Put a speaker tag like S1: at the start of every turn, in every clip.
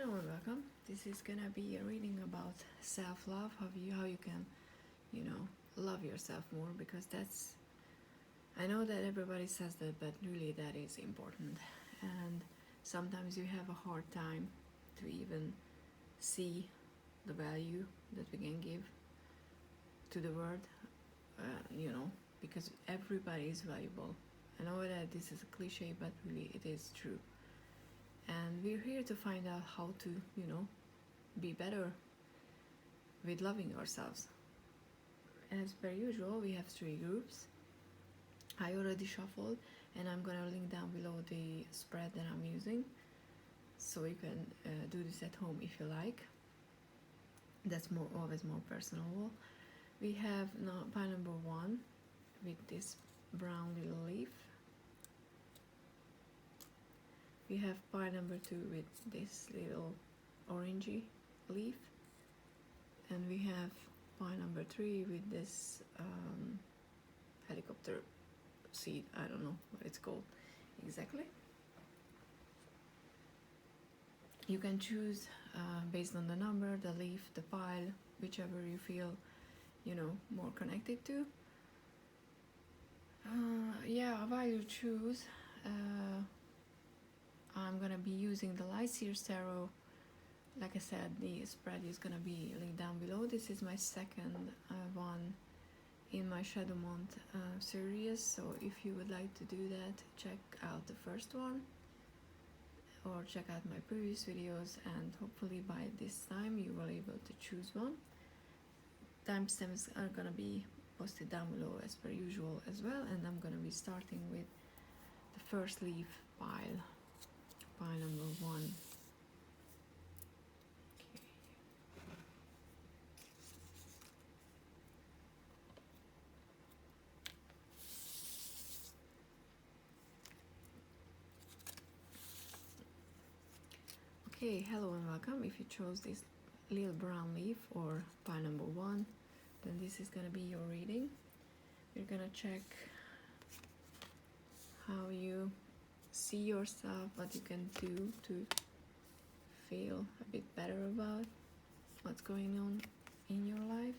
S1: Hello and welcome. This is gonna be a reading about self-love, how you can, love yourself more, because that's, I know that everybody says that, but really that is important. And sometimes you have a hard time to even see the value that we can give to the world, because everybody is valuable. I know that this is a cliche, but really it is true. And we're here to find out how to, be better with loving ourselves. As per usual, we have 3 groups. I already shuffled, and I'm gonna link down below the spread that I'm using, so you can do this at home if you like. That's always more personal. We have now pile number 1 with this brown little leaf. We have pile number 2 with this little orangey leaf, and we have pile number 3 with this helicopter seed. I don't know what it's called exactly. You can choose based on the number, the leaf, the pile, whichever you feel more connected to. While you choose, I'm gonna be using the Seer tarot. Like I said, the spread is gonna be linked down below. This is my second one in my Shadow Month series, so if you would like to do that, check out the first one or check out my previous videos, and hopefully by this time you will be able to choose one. Timestamps are gonna be posted down below as per usual as well, and I'm gonna be starting with the first leaf pile number 1. Okay, hello and welcome. If you chose this little brown leaf or pile number 1, then this is gonna be your reading. We're gonna check how you see yourself, what you can do to feel a bit better about what's going on in your life.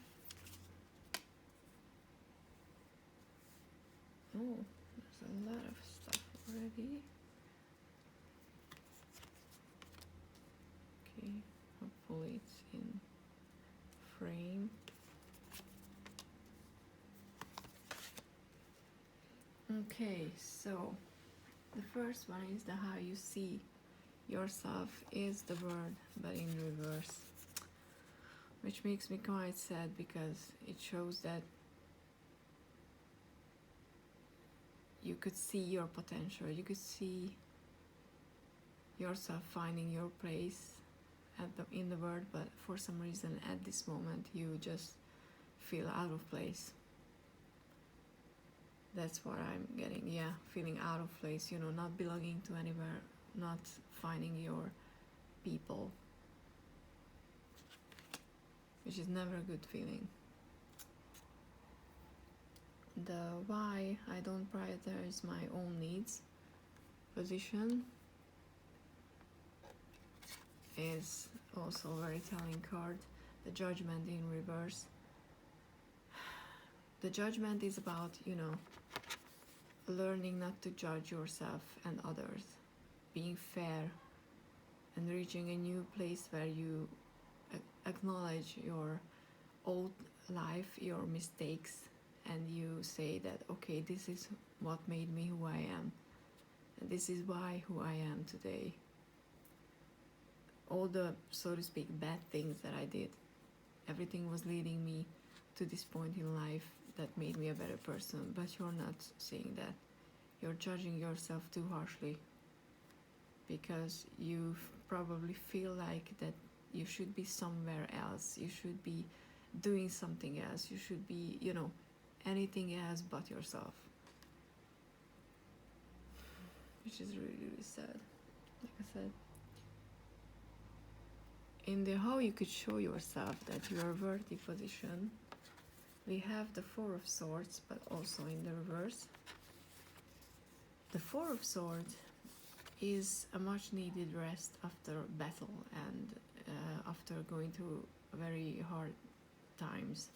S1: Oh, there's a lot of stuff already. Okay, hopefully it's in frame. Okay, so the first one is the how you see yourself is the word, but in reverse, which makes me quite sad, because it shows that you could see your potential, you could see yourself finding your place in the world, but for some reason at this moment you just feel out of place. That's what I'm getting. Feeling out of place, not belonging to anywhere, not finding your people, which is never a good feeling. The why I don't prioritize my own needs position is also a very telling card. The judgment in reverse. The judgment is about, learning not to judge yourself and others, being fair, and reaching a new place where you acknowledge your old life, your mistakes, and you say that, okay, this is what made me who I am, and this is who I am today. All the, so to speak, bad things that I did, everything was leading me to this point in life that made me a better person, but you're not seeing that. You're judging yourself too harshly, because you probably feel like that you should be somewhere else, you should be doing something else, you should be, anything else but yourself, which is really, really sad. Like I said, in the how you could show yourself that you are worthy position, we have the 4 of Swords, but also in the reverse. The 4 of Swords is a much needed rest after battle and after going through very hard times.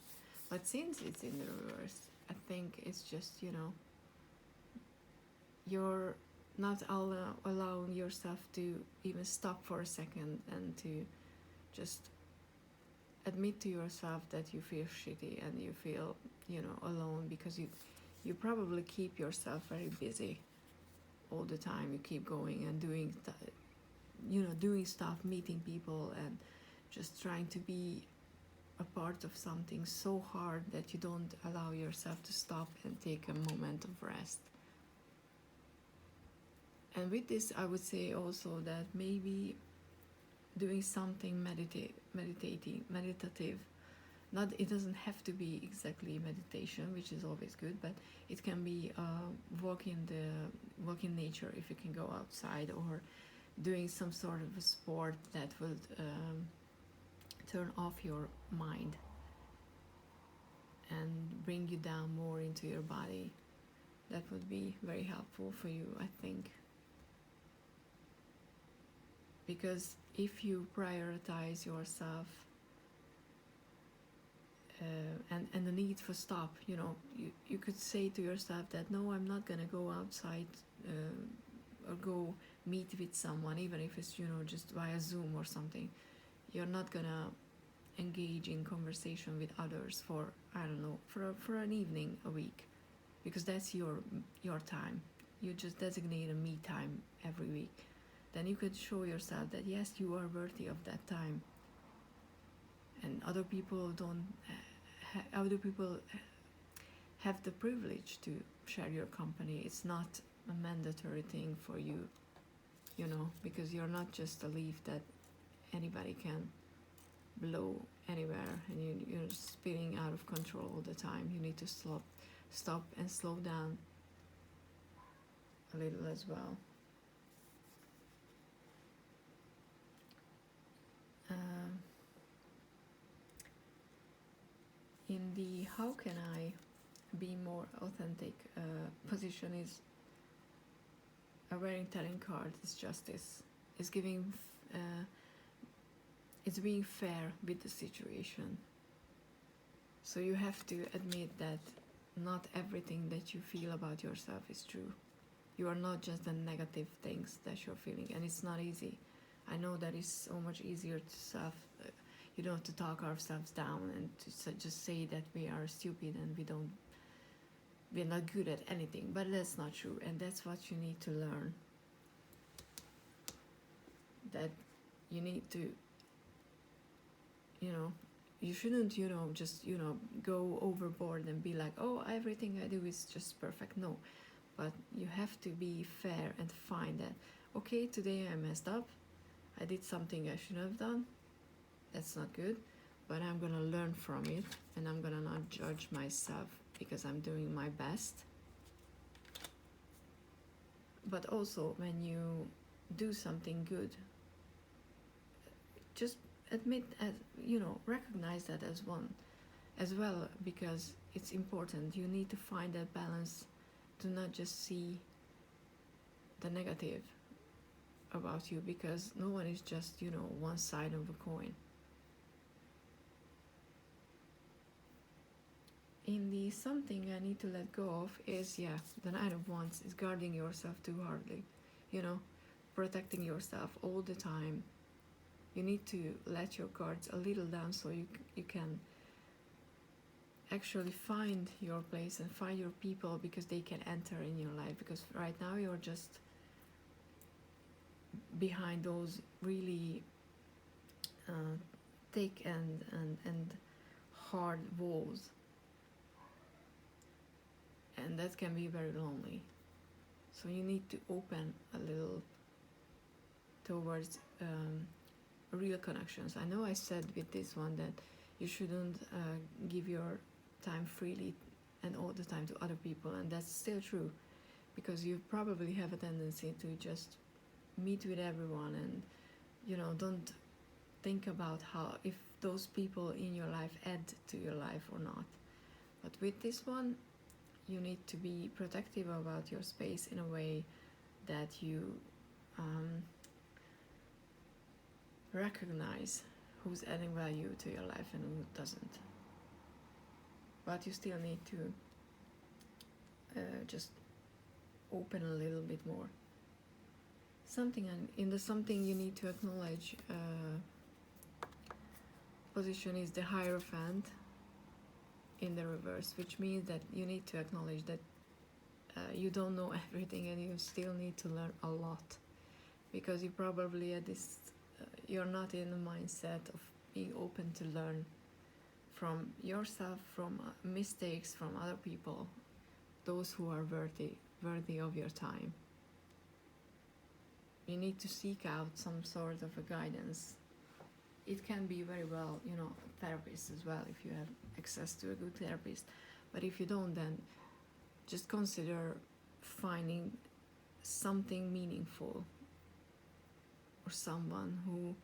S1: But since it's in the reverse, I think it's just, you're not allowing yourself to even stop for a second and to just admit to yourself that you feel shitty and you feel, alone, because you probably keep yourself very busy all the time. You keep going and doing stuff, meeting people, and just trying to be a part of something so hard that you don't allow yourself to stop and take a moment of rest. And with this, I would say also that maybe doing something meditative. Not, it doesn't have to be exactly meditation, which is always good, but it can be walk in nature if you can go outside, or doing some sort of a sport that will turn off your mind and bring you down more into your body. That would be very helpful for you, I think. Because if you prioritize yourself and the need for stop, you could say to yourself that no, I'm not gonna go outside or go meet with someone, even if it's just via Zoom or something. You're not gonna engage in conversation with others for, I don't know, for an evening a week, because that's your time. You just designate a me time every week. Then you could show yourself that yes, you are worthy of that time, and other people have the privilege to share your company. It's not a mandatory thing for you, because you're not just a leaf that anybody can blow anywhere, and you're spinning out of control all the time. You need to stop and slow down a little as well. In the how can I be more authentic position is a very telling card. Is justice. Is giving. It's being fair with the situation. So you have to admit that not everything that you feel about yourself is true. You are not just the negative things that you're feeling, and it's not easy. I know that it's so much easier to to talk ourselves down and to just say that we are stupid and we're not good at anything, but that's not true, and that's what you need to learn. That you need to, you shouldn't, just, go overboard and be like, oh, everything I do is just perfect. No, but you have to be fair and find that, okay, today I messed up. I did something I shouldn't have done. That's not good, but I'm gonna learn from it, and I'm gonna not judge myself because I'm doing my best. But also, when you do something good, just admit, recognize that as well, because it's important. You need to find that balance to not just see the negative about you, because no one is just, one side of a coin. In the something I need to let go of is, the Nine of Wands is guarding yourself too hardly, protecting yourself all the time. You need to let your guards a little down so you can actually find your place and find your people, because they can enter in your life. Because right now you're just behind those really thick and hard walls, and that can be very lonely. So you need to open a little towards real connections. I know I said with this one that you shouldn't give your time freely and all the time to other people, and that's still true, because you probably have a tendency to just meet with everyone and don't think about how, if those people in your life add to your life or not. But with this one, you need to be protective about your space in a way that you recognize who's adding value to your life and who doesn't. But you still need to just open a little bit more. Something, and in the something you need to acknowledge position is the Hierophant in the reverse, which means that you need to acknowledge that you don't know everything and you still need to learn a lot, because you probably at this you're not in the mindset of being open to learn from yourself, from mistakes from other people, those who are worthy of your time. You need to seek out some sort of a guidance. It can be very well, you know, a therapist as well, if you have access to a good therapist. But if you don't, then just consider finding something meaningful or someone who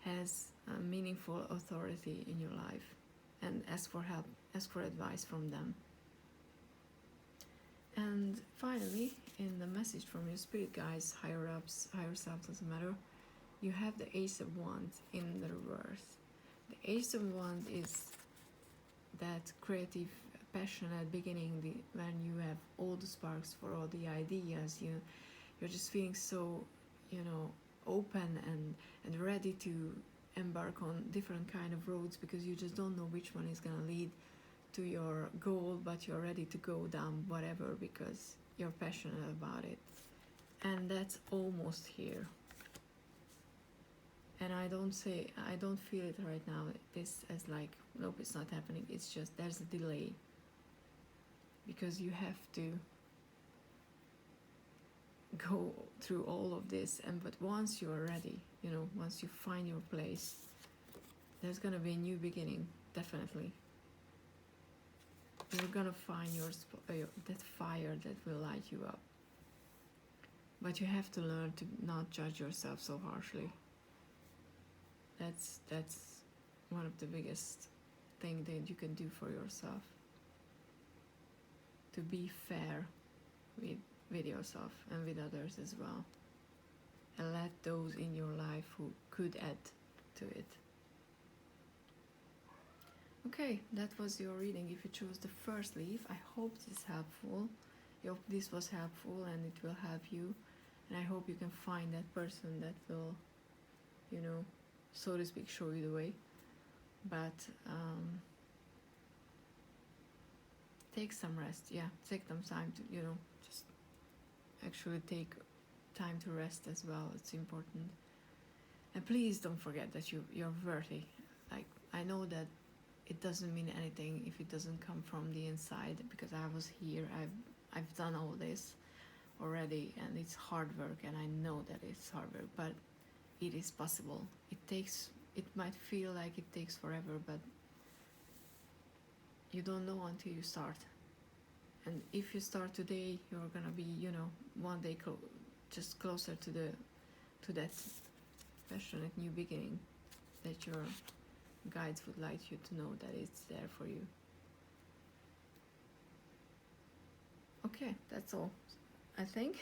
S1: has a meaningful authority in your life, and ask for help, ask for advice from them. And finally, in the message from your spirit guides, higher ups, higher self, doesn't matter, you have the Ace of Wands in the reverse. The Ace of Wands is that creative, passionate beginning, when you have all the sparks for all the ideas, you're just feeling so, you know, open and ready to embark on different kind of roads, because you just don't know which one is going to lead to your goal, but you're ready to go down whatever because you're passionate about it. And that's almost here. And I don't feel it right now, this as like, nope, it's not happening. It's just there's a delay, because you have to go through all of this. And but once you're ready, you know, once you find your place, there's gonna be a new beginning, definitely. You're gonna find that fire that will light you up. But you have to learn to not judge yourself so harshly. That's one of the biggest thing that you can do for yourself. To be fair with yourself and with others as well. And let those in your life who could add to it. Okay, that was your reading. If you chose the first leaf, I hope this is helpful. I hope this was helpful and it will help you. And I hope you can find that person that will, you know, so to speak, show you the way. But take some rest. Yeah, take some time to, you know, just actually take time to rest as well. It's important. And please don't forget that you're worthy. Like, I know that it doesn't mean anything if it doesn't come from the inside, because I was here, I've done all this already, and it's hard work, and I know that it's hard work, but it is possible. It might feel like it takes forever, but you don't know until you start. And if you start today, you're gonna be, you know, one day just closer to that passionate new beginning that your guides would like you to know that it's there for you. Okay, that's all, I think.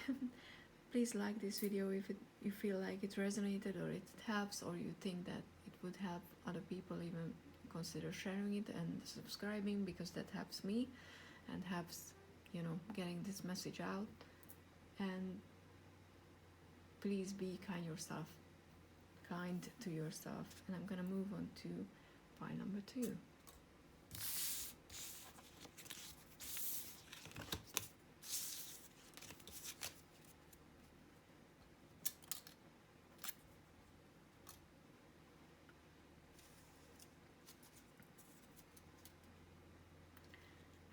S1: Please like this video if you feel like it resonated or it helps, or you think that it would help other people. Even consider sharing it and subscribing, because that helps me and helps, you know, getting this message out. And please be kind to yourself. And I'm gonna move on to pile number 2.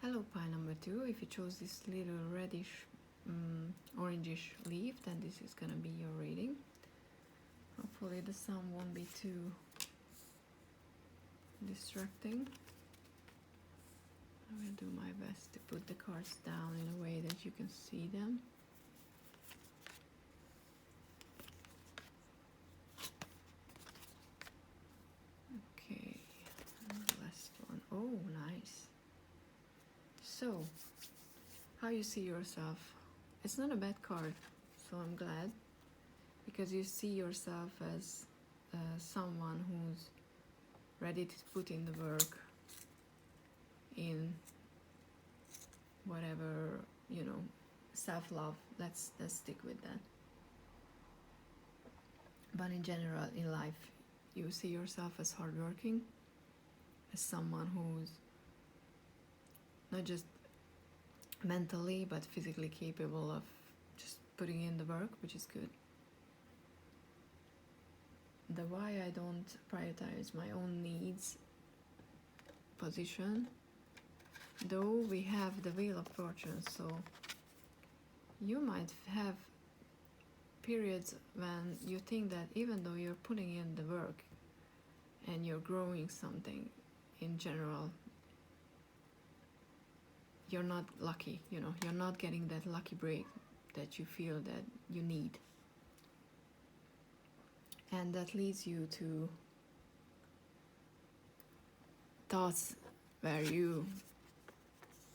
S1: Hello, pile number 2. If you chose this little reddish, orangish leaf, then this is gonna be your reading. Hopefully the sound won't be too distracting. I will do my best to put the cards down in a way that you can see them. Okay, and the last one. Oh, nice. So, how you see yourself? It's not a bad card, so I'm glad. because you see yourself as someone who's ready to put in the work in whatever, self-love. Let's stick with that. But in general, in life, you see yourself as hardworking, as someone who's not just mentally but physically capable of just putting in the work, which is good. The why I don't prioritize my own needs position, though we have the Wheel of Fortune, so you might have periods when you think that even though you're putting in the work and you're growing something, in general, you're not lucky, you're not getting that lucky break that you feel that you need. And that leads you to thoughts where you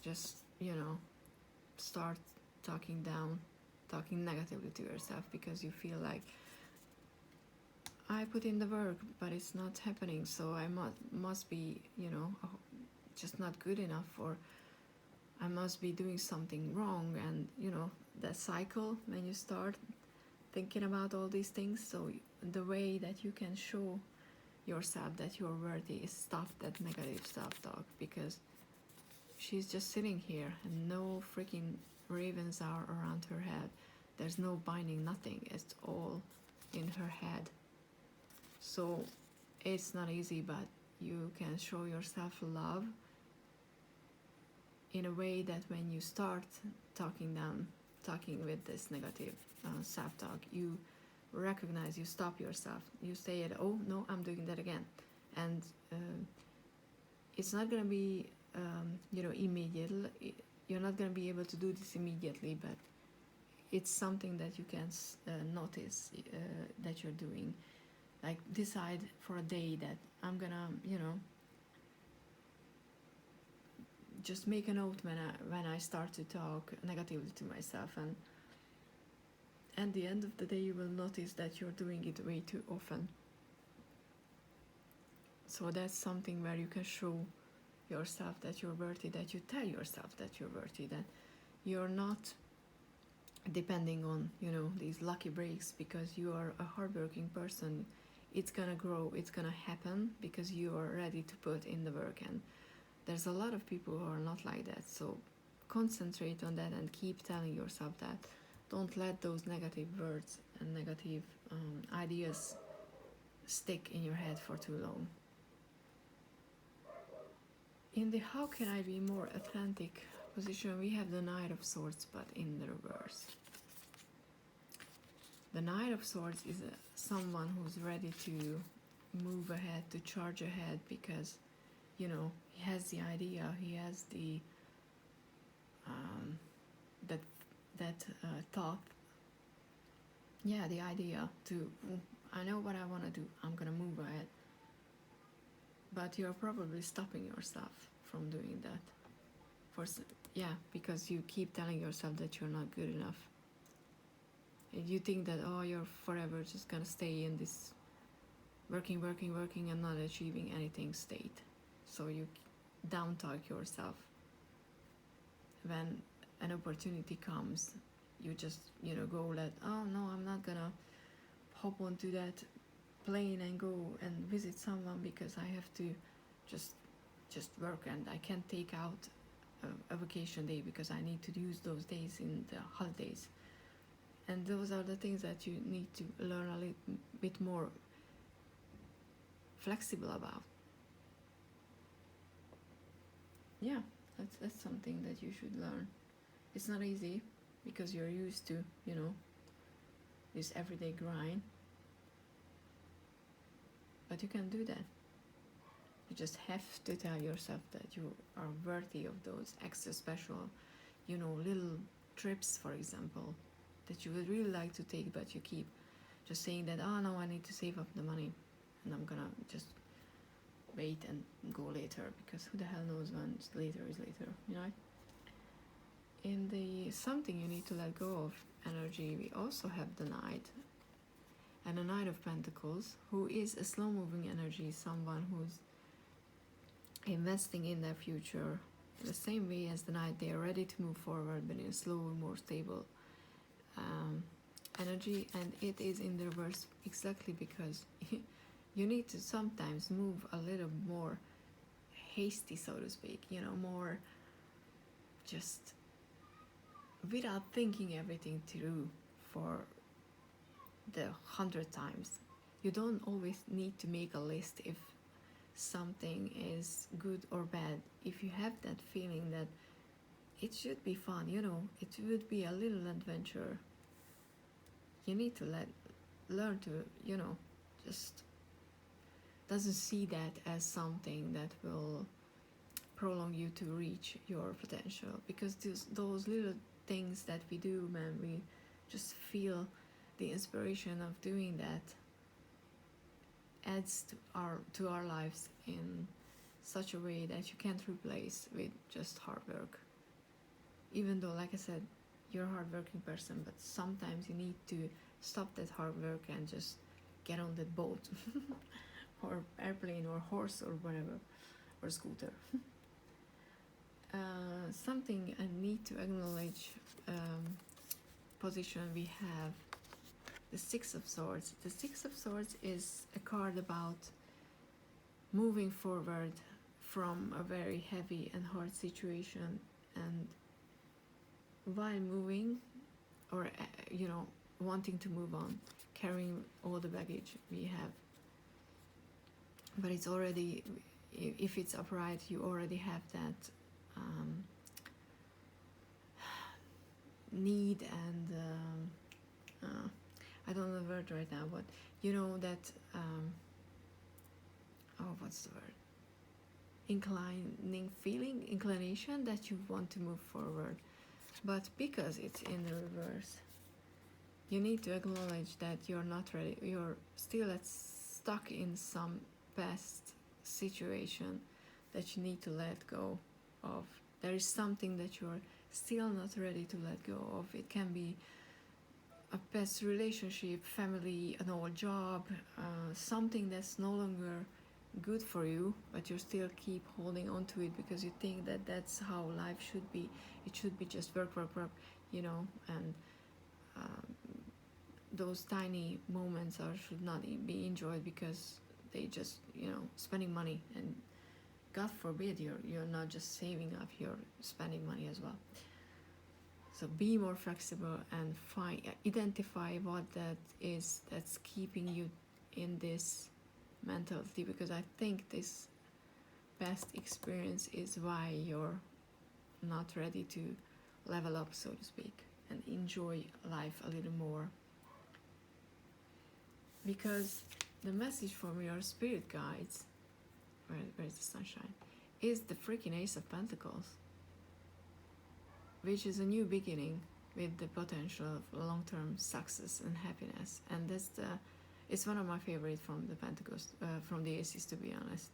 S1: just, start talking negatively to yourself, because you feel like, I put in the work but it's not happening, so I must be, just not good enough, or I must be doing something wrong. And that cycle, when you start thinking about all these things, so the way that you can show yourself that you're worthy is stop that negative self-talk, because she's just sitting here and no freaking ravens are around her head. There's no binding, nothing. It's all in her head. So it's not easy, but you can show yourself love in a way that when you start talking with this negative self-talk, you recognize, you stop yourself, you say it, oh no, I'm doing that again. And it's not going to be immediately, you're not going to be able to do this immediately, but it's something that you can notice that you're doing. Like, decide for a day that I'm gonna, just make a note when I start to talk negatively to myself, and at the end of the day you will notice that you're doing it way too often. So that's something where you can show yourself that you're worthy, that you tell yourself that you're worthy, that you're not depending on, these lucky breaks, because you are a hardworking person. It's gonna grow, it's gonna happen, because you are ready to put in the work. And there's a lot of people who are not like that, so concentrate on that and keep telling yourself that. Don't let those negative words and negative ideas stick in your head for too long. In the how can I be more authentic position, we have the Knight of Swords, but in the reverse. The Knight of Swords is someone who's ready to move ahead, to charge ahead, because he has the idea, he has the thought, the idea to, I know what I want to do, I'm gonna move ahead. But you're probably stopping yourself from doing that. Because you keep telling yourself that you're not good enough. And you think that, you're forever just gonna stay in this working and not achieving anything state. So you down talk yourself. When an opportunity comes, you just go let, oh no, I'm not gonna hop onto that plane and go and visit someone, because I have to just work, and I can't take out a vacation day because I need to use those days in the holidays. And those are the things that you need to learn a little bit more flexible about. That's something that you should learn. It's not easy, because you're used to this everyday grind, but you can do that. You just have to tell yourself that you are worthy of those extra special little trips, for example, that you would really like to take, but you keep just saying that, oh no, I need to save up the money and I'm gonna just wait and go later, because who the hell knows when later is later, In the something you need to let go of energy, we also have the Knight, and a Knight of Pentacles, who is a slow-moving energy, someone who's investing in their future in the same way as the Knight. They are ready to move forward, but in a slower, more stable energy, and it is in the reverse exactly because you need to sometimes move a little more hasty, so to speak, you know, more just without thinking everything through for the 100 times. You don't always need to make a list if something is good or bad. If you have that feeling that it should be fun, you know, it would be a little adventure, you need to learn to, you know, just doesn't see that as something that will prolong you to reach your potential, because those little things that we do when we just feel the inspiration of doing that adds to our lives in such a way that you can't replace with just hard work. Even though, like I said, you're a hardworking person, but sometimes you need to stop that hard work and just get on that boat or airplane or horse or whatever, or scooter. Something I need to acknowledge, position we have the Six of Swords. The Six of Swords is a card about moving forward from a very heavy and hard situation, and while moving, or you know, wanting to move on, carrying all the baggage we have. But it's already, if it's upright, you already have that need and I don't know the word right now, but you know that what's the word? Inclination that you want to move forward. But because it's in the reverse, you need to acknowledge that you're not ready. You're still stuck in some past situation that you need to let go of. There is something that you're still not ready to let go of. It can be a past relationship, family, an old job, something that's no longer good for you, but you still keep holding on to it because you think that that's how life should be. It should be just work, you know, and those tiny moments should not be enjoyed because they just, you know, spending money, and God forbid you're not just saving up, you're spending money as well. So be more flexible and identify what that is that's keeping you in this mentality, because I think this past experience is why you're not ready to level up, so to speak, and enjoy life a little more. Because the message from your spirit guides, where's the sunshine, is the freaking Ace of Pentacles, which is a new beginning with the potential of long-term success and happiness. And it's one of my favorite from the Pentacles, from the Aces, to be honest.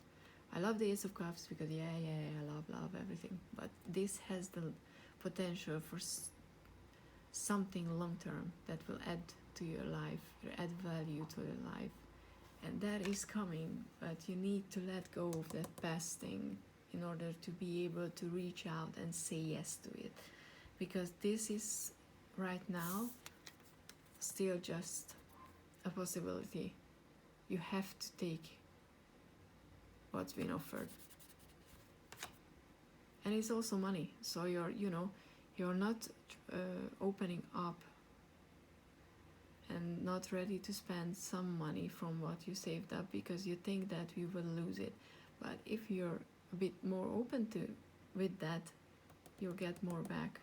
S1: I love the Ace of Cups because I love everything, but this has the potential for something long-term that will add to your life, add value to your life, and that is coming. But you need to let go of that past thing in order to be able to reach out and say yes to it, because this is right now still just a possibility. You have to take what's been offered, and it's also money. So you're not opening up and not ready to spend some money from what you saved up because you think that you will lose it. But if you're a bit more open to with that, you'll get more back.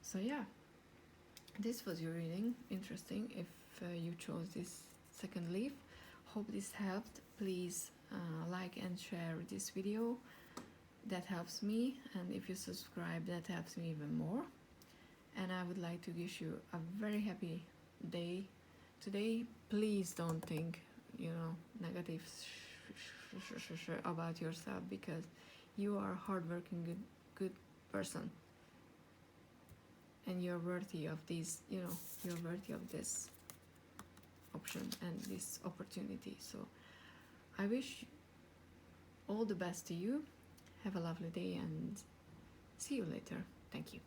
S1: So yeah, this was your reading. Interesting if you chose this second leaf. Hope this helped. Please like and share this video. That helps me, and if you subscribe, that helps me even more. And I would like to wish you a very happy day today. Please don't think, negative about yourself, because you are a hardworking, good person. and you're worthy of these, you know, you're worthy of this option and this opportunity. So I wish all the best to you. Have a lovely day and see you later. Thank you.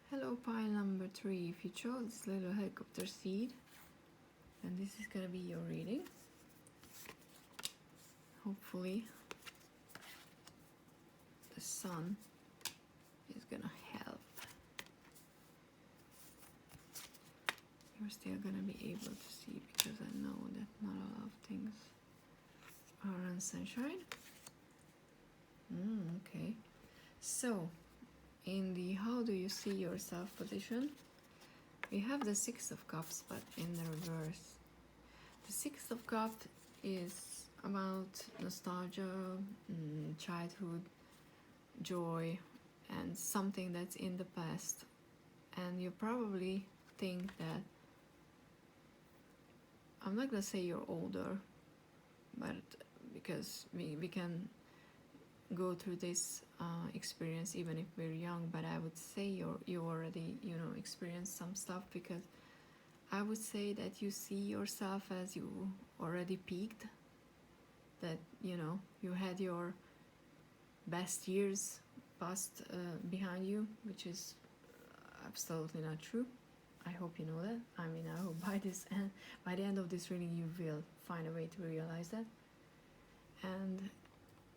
S1: Hello, pile number 3. If you chose this little helicopter seed, then this is gonna be your reading. Hopefully the sun is gonna help. You're still gonna be able to see, because I know that not a lot of things are on sunshine. Okay, so in the how do you see yourself position, we have the Six of Cups, but in the reverse. The Six of Cups is about nostalgia, childhood, joy, and something that's in the past. And you probably think that, I'm not gonna say you're older, but because we can go through this experience even if we're young, but I would say you already, you know, experienced some stuff, because I would say that you see yourself as you already peaked, that, you know, you had your best years past behind you, which is absolutely not true. I hope you know that. I mean, I hope by the end of this reading you will find a way to realize that. And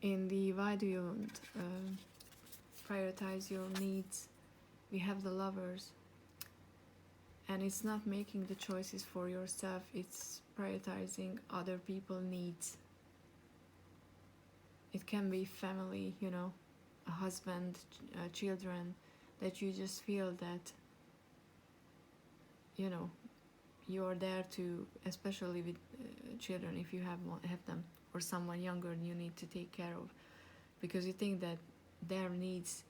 S1: in the why do you prioritize your needs, we have the Lovers, and it's not making the choices for yourself, it's prioritizing other people's needs. It can be family, you know, a husband, children, that you just feel that, you know, you're there to, especially with children, if you have them, or someone younger you need to take care of, because you think that their needs,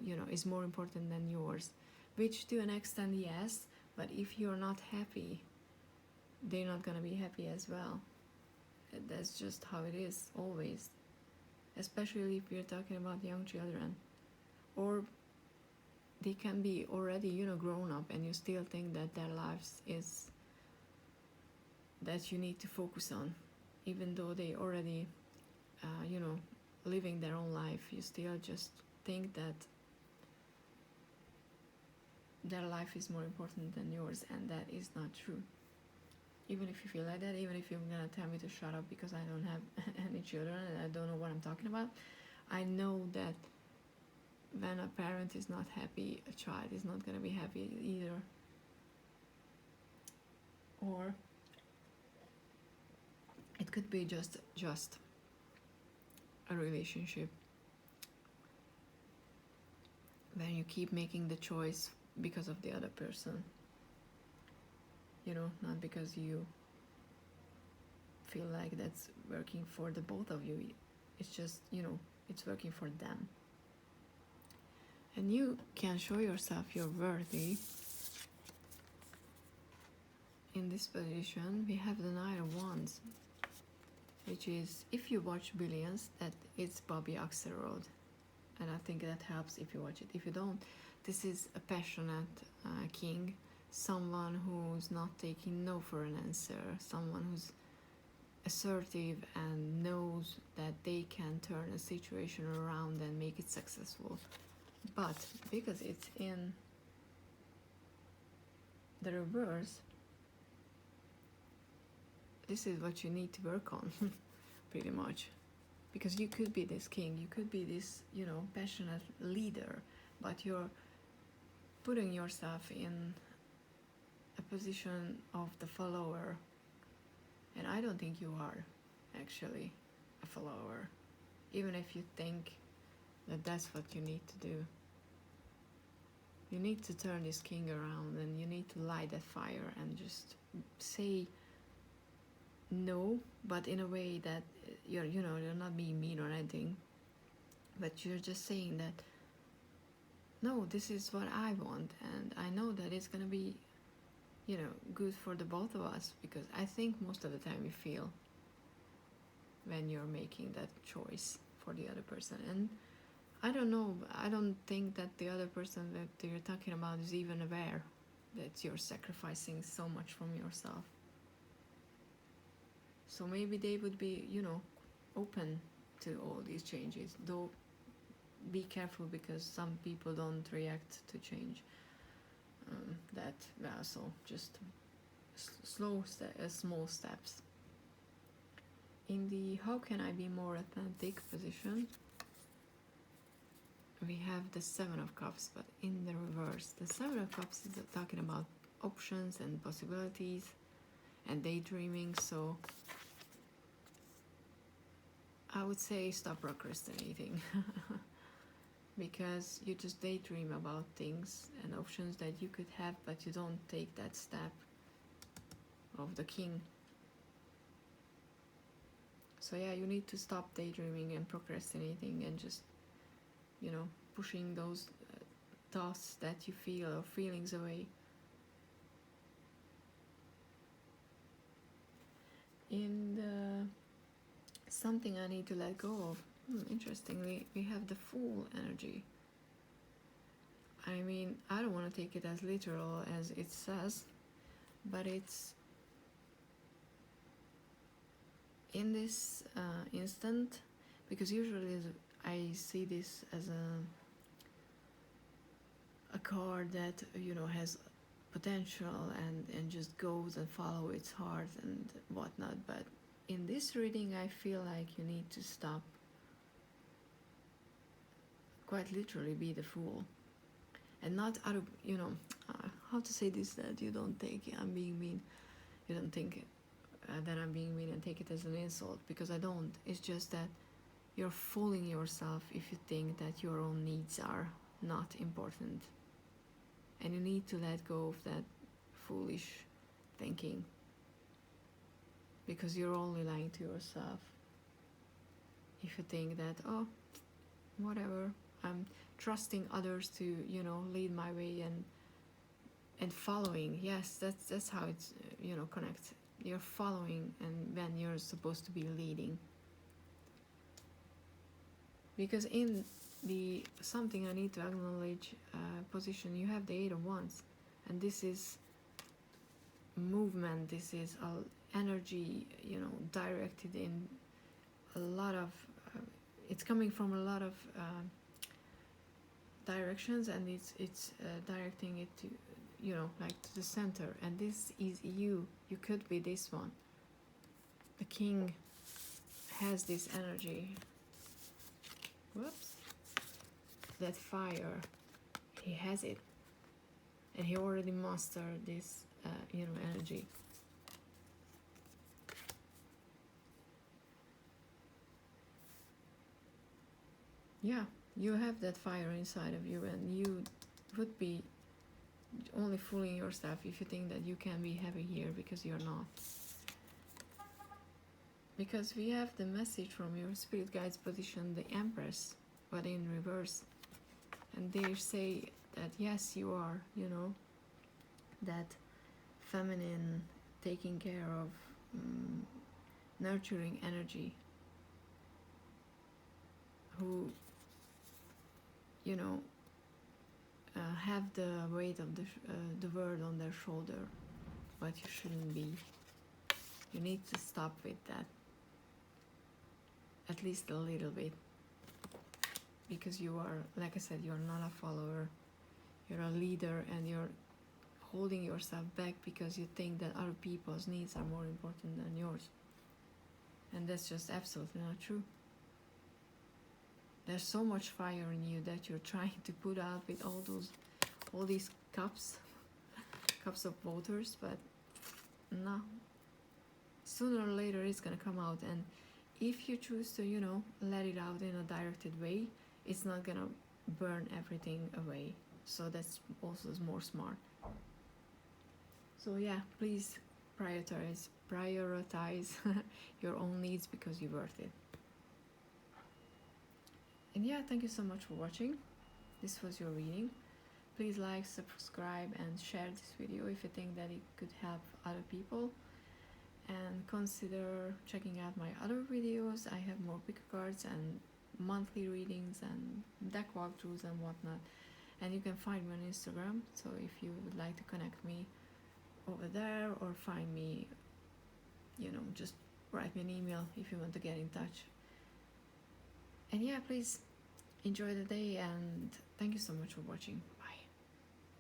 S1: you know, is more important than yours, which to an extent, yes, but if you're not happy, they're not gonna be happy as well. That's just how it is, always, especially if we're talking about young children, or they can be already, you know, grown up, and you still think that their lives is that you need to focus on, even though they already, you know, living their own life. You still just think that their life is more important than yours, and that is not true. Even if you feel like that, even if you're gonna tell me to shut up because I don't have any children and I don't know what I'm talking about, I know that when a parent is not happy, a child is not gonna be happy either. Or it could be just a relationship when you keep making the choice because of the other person, you know, not because you feel like that's working for the both of you. It's just, you know, it's working for them. And you can show yourself you're worthy. In this position, we have the Knight of Wands, which is, if you watch Billions, that it's Bobby Axelrod, and I think that helps if you watch it. If you don't, this is a passionate king, someone who's not taking no for an answer, someone who's assertive and knows that they can turn a situation around and make it successful. But because it's in the reverse, this is what you need to work on pretty much, because you could be this king, you could be this, you know, passionate leader, but you're putting yourself in a position of the follower, and I don't think you are actually a follower, even if you think that that's what you need to do. You need to turn this king around, and you need to light that fire and just say no, but in a way that you're not being mean or anything, but you're just saying that, no, this is what I want, and I know that it's gonna be, good for the both of us, because I think most of the time you feel when you're making that choice for the other person. And I don't know, I don't think that the other person that you're talking about is even aware that you're sacrificing so much from yourself. So maybe they would be, open to all these changes, though be careful, because some people don't react to change that well. So just small steps. In the how can I be more authentic position, we have the Seven of Cups, but in the reverse. The Seven of Cups is talking about options and possibilities and daydreaming. So I would say stop procrastinating because you just daydream about things and options that you could have, but you don't take that step of the King. So yeah, you need to stop daydreaming and procrastinating and just, pushing those thoughts that you feel or feelings away. In the something I need to let go of, interestingly, we have the Fool energy. I mean, I don't want to take it as literal as it says, but it's in this instant, because usually I see this as a card that has potential and just goes and follow its heart and whatnot, but in this reading I feel like you need to stop, quite literally be the fool, and not out of how to say this, that you don't think I'm being mean, you don't think that I'm being mean and take it as an insult, because I don't. It's just that you're fooling yourself if you think that your own needs are not important, and you need to let go of that foolish thinking, because you're only lying to yourself if you think that, oh, whatever, I'm trusting others to lead my way and following. Yes, that's how it's connects. You're following, and when you're supposed to be leading. Because in the something I need to acknowledge position, you have the Eight of Wands, and this is movement, this is energy, directed in a lot of it's coming from a lot of directions, and it's directing it to like to the center, and this is you could be this one. The King has this energy, that fire, he has it, and he already mastered this energy. Yeah, you have that fire inside of you, and you would be only fooling yourself if you think that you can be heavy here, because you're not. Because we have the message from your spirit guides position, the Empress, but in reverse, and they say that yes, you are that feminine, taking care of, nurturing energy, who have the weight of the world on their shoulder, but you shouldn't be. You need to stop with that, at least a little bit, because you are, like I said, you're not a follower, you're a leader, and you're holding yourself back because you think that other people's needs are more important than yours, and that's just absolutely not true. There's so much fire in you that you're trying to put out with all these cups of waters, but no, sooner or later it's gonna come out, and if you choose to let it out in a directed way, it's not gonna burn everything away. So that's also more smart. So yeah, please prioritize prioritize your own needs because you're worth it. And yeah, thank you so much for watching. This was your reading. Please like, subscribe, and share this video if you think that it could help other people. And consider checking out my other videos. I have more pick cards and monthly readings and deck walkthroughs and whatnot. And you can find me on Instagram. So if you would like to connect me over there or find me, you know, just write me an email if you want to get in touch. And yeah, please enjoy the day, and thank you so much for watching.